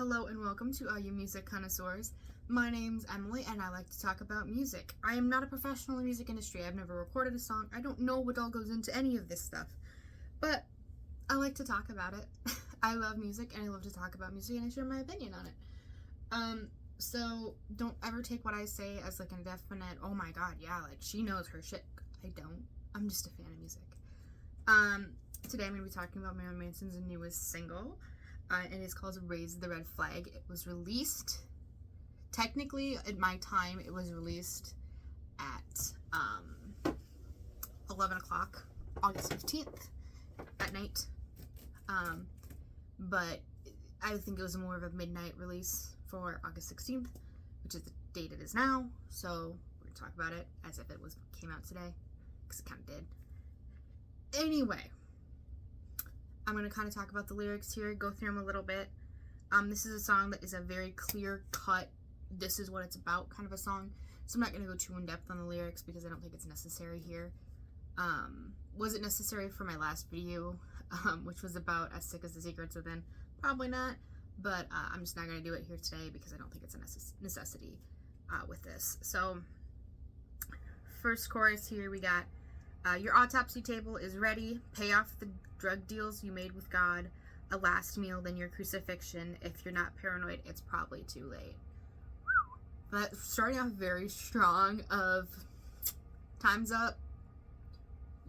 Hello and welcome to all you music connoisseurs. My name's Emily and I like to talk about music. I am not a professional in the music industry. I've never recorded a song. I don't know what all goes into any of this stuff. But I like to talk about it. I love music and I love to talk about music and I share my opinion on it. So don't ever take what I say as like a definite, oh my god, yeah, like she knows her shit. I don't. I'm just a fan of music. Today I'm going to be talking about Marilyn Manson's newest single. It is called Raise the Red Flag. It was released, technically at my time, it was released at 11 o'clock, August 15th at night. But I think it was more of a midnight release for August 16th, which is the date it is now. So we're going to talk about it as if it came out today, because it kind of did. Anyway, I'm going to kind of talk about the lyrics here, go through them a little bit. This is a song that is a very clear-cut, this is what it's about kind of a song. So I'm not going to go too in-depth on the lyrics because I don't think it's necessary here. Was it necessary for my last video, which was about As Sick as the Secrets Within? Probably not, but I'm just not going to do it here today because I don't think it's a necessity with this. So, first chorus here we got, your autopsy table is ready, pay off the drug deals you made with God, a last meal, then your crucifixion. If you're not paranoid, it's probably too late. But starting off very strong of time's up,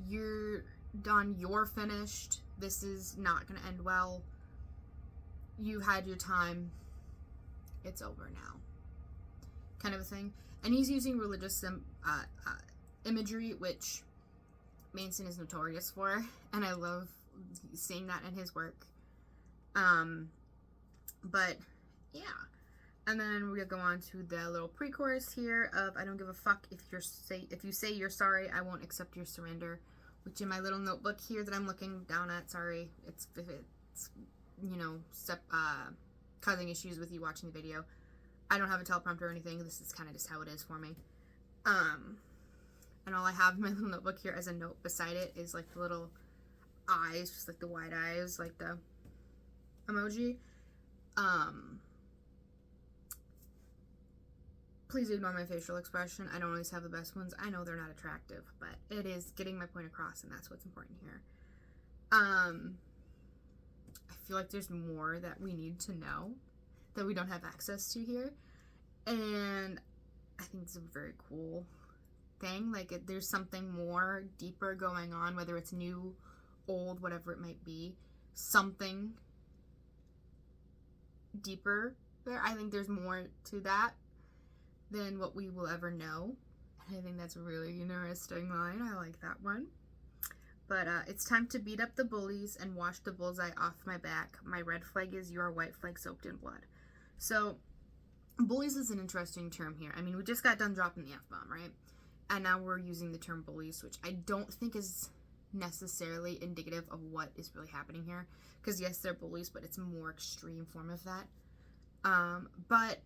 you're done, you're finished, this is not going to end well, you had your time, it's over now, kind of a thing. And he's using religious imagery, which Manson is notorious for, and I love seeing that in his work. But yeah, and then we'll go on to the little pre-chorus here of I don't give a fuck if you say you're sorry, I won't accept your surrender, which in my little notebook here that I'm looking down at, sorry, if it's you know, causing issues with you watching the video. I don't have a teleprompter or anything. This is kind of just how it is for me. And all I have in my little notebook here as a note beside it is like the little eyes, just like the wide eyes, like the emoji. Please ignore my facial expression. I don't always have the best ones. I know they're not attractive, but it is getting my point across, and that's what's important here. I feel like there's more that we need to know that we don't have access to here, and I think it's a very cool thing. Like, there's something more deeper going on, whether it's new, old, whatever it might be, something deeper there. I think there's more to that than what we will ever know, and I think that's a really interesting line. I like that one. But it's time to beat up the bullies and wash the bullseye off my back. My red flag is your white flag soaked in blood. So bullies is an interesting term here. I mean, we just got done dropping the F-bomb, right? And now we're using the term bullies, which I don't think is necessarily indicative of what is really happening here. Because yes, they're bullies, but it's a more extreme form of that. But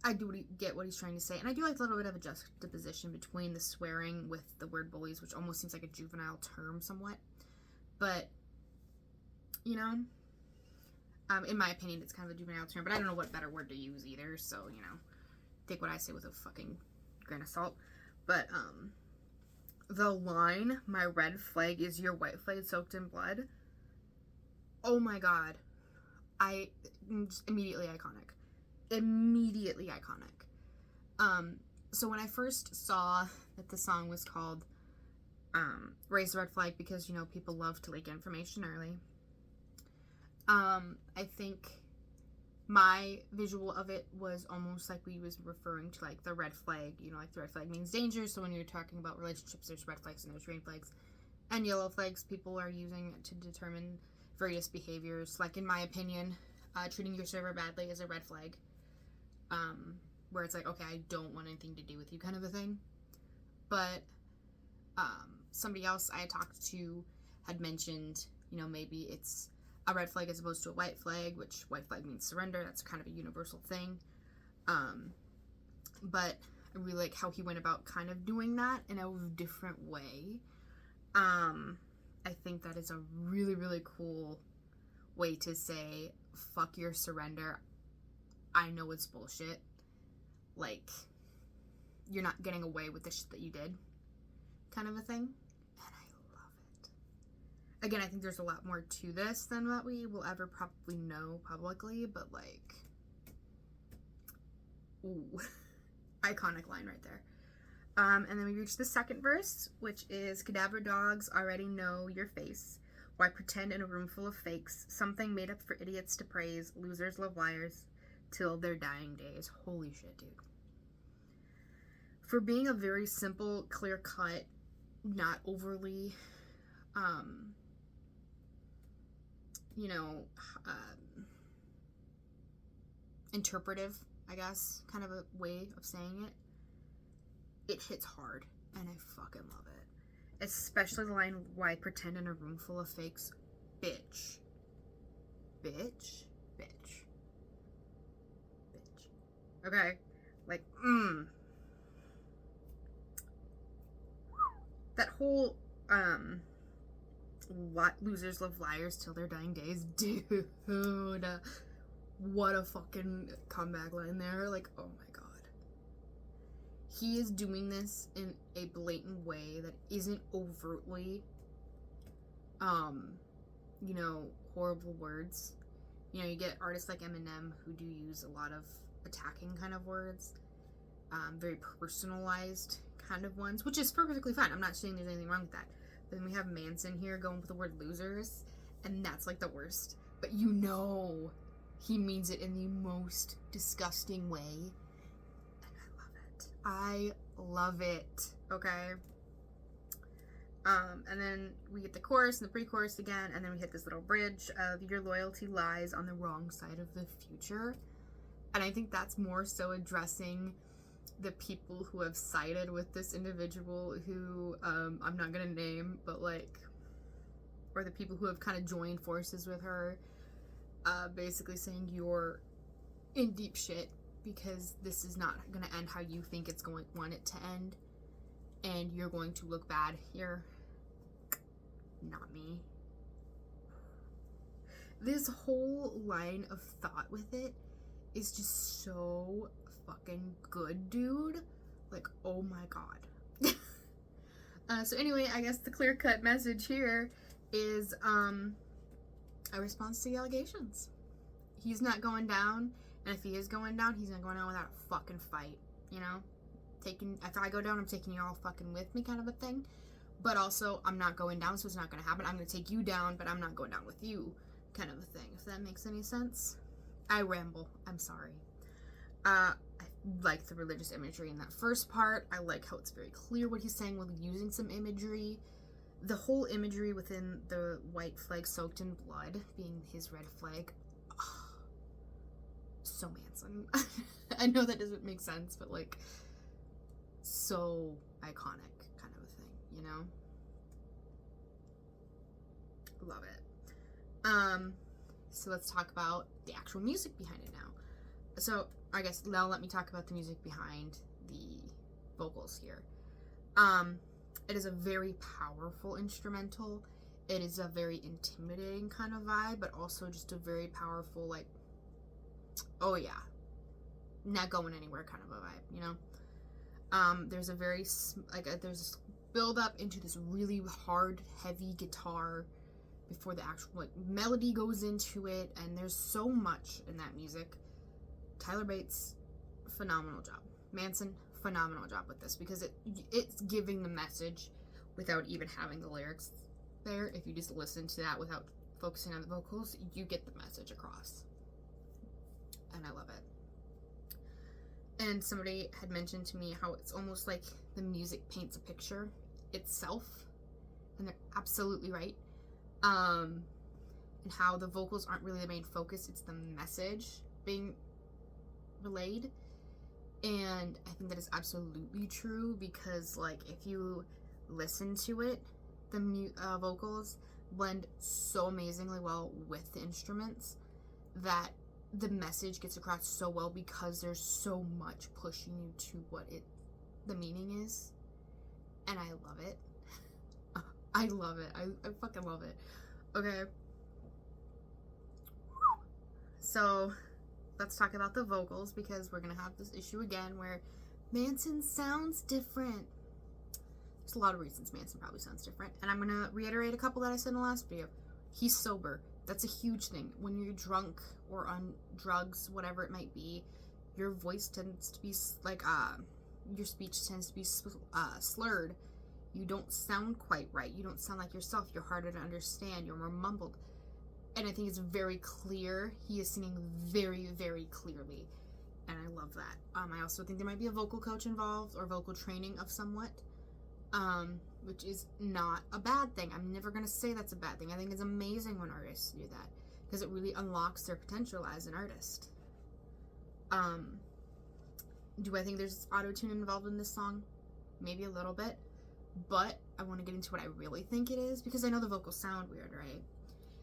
I do get what he's trying to say. And I do like a little bit of a juxtaposition between the swearing with the word bullies, which almost seems like a juvenile term somewhat. But, you know, in my opinion, it's kind of a juvenile term. But I don't know what better word to use either. So, you know, take what I say with a fucking grain of salt. But, the line, my red flag is your white flag soaked in blood. Oh my god. Just immediately iconic. Immediately iconic. So when I first saw that the song was called, Raise the Red Flag, because, you know, people love to leak information early, I think my visual of it was almost like we was referring to, like, the red flag. You know, like, the red flag means danger, so when you're talking about relationships, there's red flags and there's green flags. And yellow flags people are using to determine various behaviors. Like, in my opinion, treating your server badly is a red flag. Where it's like, okay, I don't want anything to do with you kind of a thing. But, somebody else I talked to had mentioned, you know, maybe it's a red flag as opposed to a white flag, which white flag means surrender. That's kind of a universal thing. But I really like how he went about kind of doing that in a different way. I think that is a really, really cool way to say, fuck your surrender. I know it's bullshit. Like, you're not getting away with the shit that you did, kind of a thing. And I love it. Again, I think there's a lot more to this than what we will ever probably know publicly, but like, ooh, iconic line right there. And then we reach the second verse, which is, cadaver dogs already know your face. Why pretend in a room full of fakes? Something made up for idiots to praise. Losers love liars till their dying days. Holy shit, dude. For being a very simple, clear cut, not overly, interpretive, I guess, kind of a way of saying it. It hits hard, and I fucking love it. Especially the line, why pretend in a room full of fakes? Bitch. Bitch. Bitch. Bitch. Okay? Like, That whole, losers love liars till their dying days. Dude. What a fucking comeback line there. Like, oh my god. He is doing this in a blatant way that isn't overtly, horrible words. You know, you get artists like Eminem who do use a lot of attacking kind of words, very personalized kind of ones, which is perfectly fine. I'm not saying there's anything wrong with that. But then we have Manson here going with the word losers, and that's like the worst. But you know he means it in the most disgusting way. I love it, okay? And then we get the chorus and the pre-chorus again, and then we hit this little bridge of your loyalty lies on the wrong side of the future. And I think that's more so addressing the people who have sided with this individual who, I'm not gonna name, but like, or the people who have kind of joined forces with her, basically saying you're in deep shit, because this is not going to end how you think it's going to want it to end, and you're going to look bad here. Not me. This whole line of thought with it is just so fucking good, dude. Like, oh my god. So anyway, I guess the clear-cut message here is a response to the allegations. He's not going down. And if he is going down, he's not going down without a fucking fight, you know? If I go down, I'm taking you all fucking with me kind of a thing. But also, I'm not going down, so it's not going to happen. I'm going to take you down, but I'm not going down with you kind of a thing, if that makes any sense. I ramble. I'm sorry. I like the religious imagery in that first part. I like how it's very clear what he's saying while using some imagery. The whole imagery within the white flag soaked in blood being his red flag. So Manson. I know that doesn't make sense, but like, so iconic kind of a thing, you know? Love it. So let's talk about the actual music behind it now. So I guess now let me talk about the music behind the vocals here. It is a very powerful instrumental. It is a very intimidating kind of vibe, but also just a very powerful, like, oh yeah, not going anywhere kind of a vibe, you know? There's a very, there's this build up into this really hard, heavy guitar before the actual, like, melody goes into it, and there's so much in that music. Tyler Bates, phenomenal job. Manson, phenomenal job with this, because it's giving the message without even having the lyrics there. If you just listen to that without focusing on the vocals, you get the message across. And I love it. And somebody had mentioned to me how it's almost like the music paints a picture itself, and they're absolutely right. And how the vocals aren't really the main focus, it's the message being relayed. And I think that is absolutely true, because like, if you listen to it, the vocals blend so amazingly well with the instruments that the message gets across so well, because there's so much pushing you to what the meaning is. And I love it. I love it. I fucking love it. Okay. So let's talk about the vocals, because we're going to have this issue again where Manson sounds different. There's a lot of reasons Manson probably sounds different. And I'm going to reiterate a couple that I said in the last video. He's sober. That's a huge thing. When you're drunk or on drugs, whatever it might be, your voice tends to be like, your speech tends to be slurred. You don't sound quite right. You don't sound like yourself. You're harder to understand. You're more mumbled. And I think it's very clear. He is singing very, very clearly. And I love that. I also think there might be a vocal coach involved or vocal training of somewhat, which is not a bad thing. I'm never going to say that's a bad thing. I think it's amazing when artists do that because it really unlocks their potential as an artist. Do I think there's auto-tune involved in this song? Maybe a little bit. But I want to get into what I really think it is because I know the vocals sound weird, right?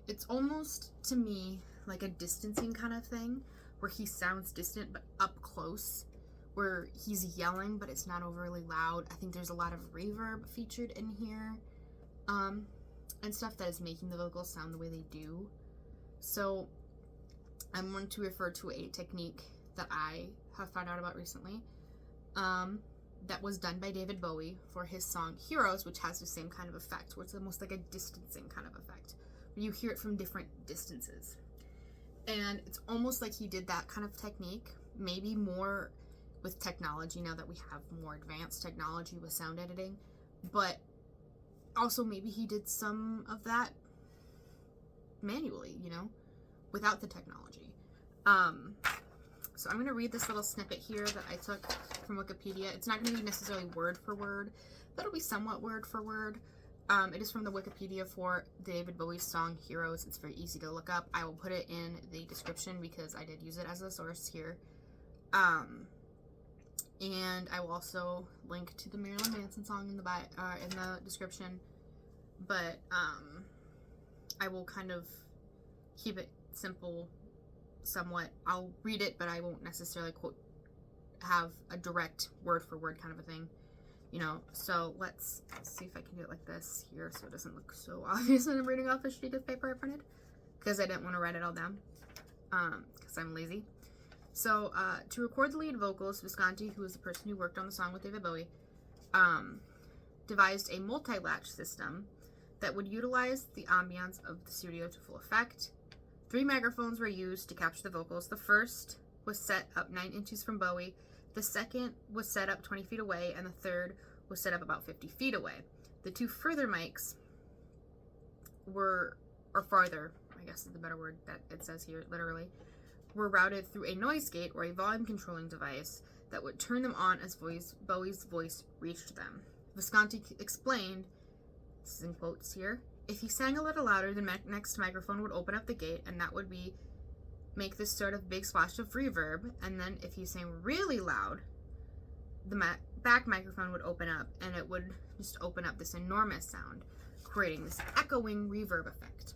It's almost, to me, like a distancing kind of thing where he sounds distant but up close, where he's yelling but it's not overly loud. I think there's a lot of reverb featured in here, and stuff that is making the vocals sound the way they do. So I'm going to refer to a technique that I have found out about recently, that was done by David Bowie for his song Heroes, which has the same kind of effect, where it's almost like a distancing kind of effect, where you hear it from different distances. And it's almost like he did that kind of technique, maybe more with technology now that we have more advanced technology with sound editing, but also maybe he did some of that manually, without the technology. So I'm going to read this little snippet here that I took from Wikipedia. It's not going to be necessarily word for word, but it'll be somewhat word for word. It is from the Wikipedia for David Bowie's song Heroes. It's very easy to look up. I will put it in the description because I did use it as a source here. And I will also link to the Marilyn Manson song in the description. But I will kind of keep it simple somewhat. I'll read it, but I won't necessarily have a direct word for word kind of a thing, so let's see if I can do it like this here so it doesn't look so obvious when I'm reading off a sheet of paper I printed, because I didn't want to write it all down, because I'm lazy. So to record the lead vocals, Visconti, who was the person who worked on the song with David Bowie, devised a multi-latch system that would utilize the ambience of the studio to full effect. 3 microphones were used to capture the vocals. The first was set up 9 inches from Bowie, the second was set up 20 feet away, and the third was set up about 50 feet away. The 2 further mics or farther, I guess is the better word that it says here, literally, were routed through a noise gate or a volume controlling device that would turn them on as Bowie's voice reached them. Visconti explained, this is in quotes here, if he sang a little louder, the next microphone would open up the gate, and that would make this sort of big splash of reverb, and then if he sang really loud, the back microphone would open up, and it would just open up this enormous sound, creating this echoing reverb effect.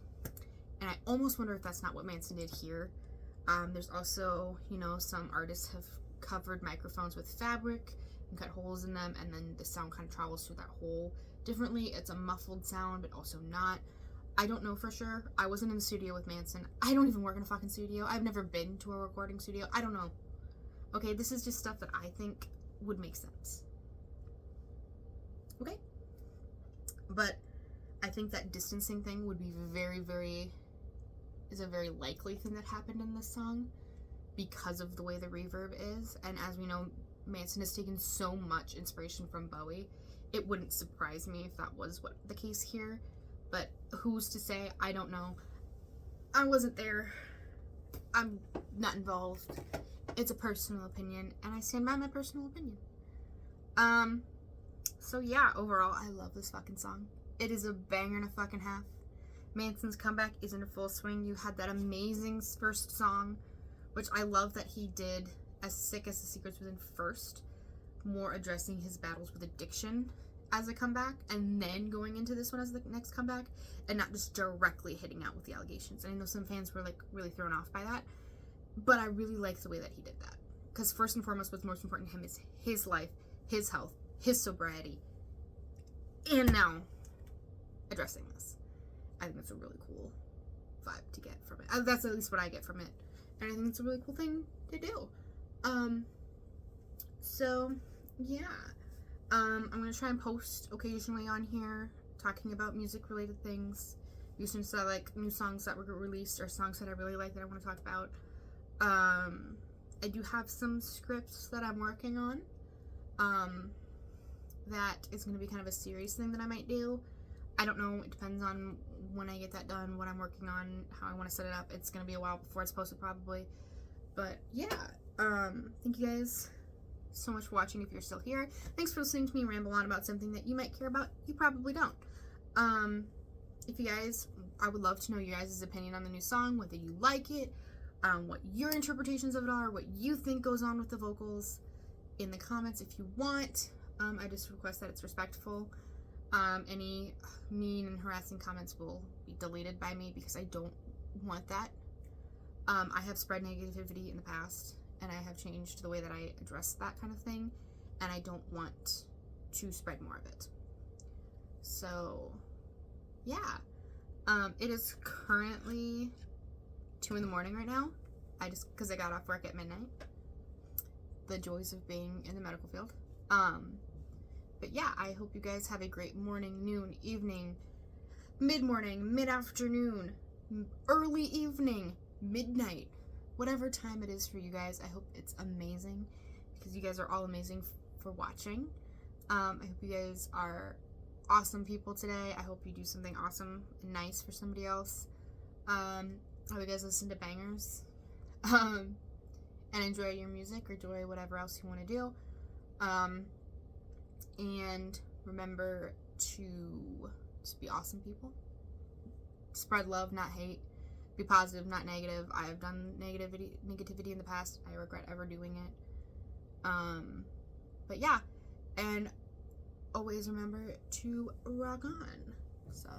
And I almost wonder if that's not what Manson did here. There's also, some artists have covered microphones with fabric and cut holes in them, and then the sound kind of travels through that hole differently. It's a muffled sound, but also not. I don't know for sure. I wasn't in the studio with Manson. I don't even work in a fucking studio. I've never been to a recording studio. I don't know. Okay, this is just stuff that I think would make sense. Okay? But I think that distancing thing would be is a very likely thing that happened in this song because of the way the reverb is. And as we know, Manson has taken so much inspiration from Bowie. It wouldn't surprise me if that was the case here. But who's to say? I don't know. I wasn't there. I'm not involved. It's a personal opinion, and I stand by my personal opinion. So yeah, overall, I love this fucking song. It is a banger and a fucking half. Manson's comeback is in full swing. You had that amazing first song, which I love that he did As Sick as the Secrets Within first, more addressing his battles with addiction as a comeback, and then going into this one as the next comeback, and not just directly hitting out with the allegations. And I know some fans were really thrown off by that, but I really like the way that he did that, because first and foremost, what's most important to him is his life, his health, his sobriety, and now addressing this. I think that's a really cool vibe to get from it. That's at least what I get from it. And I think it's a really cool thing to do. So, yeah. I'm going to try and post occasionally on here talking about music-related things. Usually since I like new songs that were released or songs that I really like that I want to talk about. I do have some scripts that I'm working on. That is going to be kind of a serious thing that I might do. I don't know. It depends on when I get that done, what I'm working on, how I want to set it up. It's going to be a while before it's posted probably. But yeah, thank you guys so much for watching if you're still here. Thanks for listening to me ramble on about something that you might care about. You probably don't. If you guys, I would love to know your guys' opinion on the new song, whether you like it, what your interpretations of it are, what you think goes on with the vocals in the comments if you want. I just request that it's respectful. Any mean and harassing comments will be deleted by me because I don't want that. I have spread negativity in the past, and I have changed the way that I address that kind of thing, and I don't want to spread more of it. So, yeah. It is currently 2 in the morning right now. Because I got off work at midnight. The joys of being in the medical field. But yeah, I hope you guys have a great morning, noon, evening, mid-morning, mid-afternoon, early evening, midnight, whatever time it is for you guys. I hope it's amazing because you guys are all amazing for watching. I hope you guys are awesome people today. I hope you do something awesome and nice for somebody else. I hope you guys listen to bangers and enjoy your music or enjoy whatever else you want to do. And remember to just be awesome people. Spread love, not hate. Be positive, not negative. I have done negativity in the past. I regret ever doing it. But yeah, and always remember to rock on. So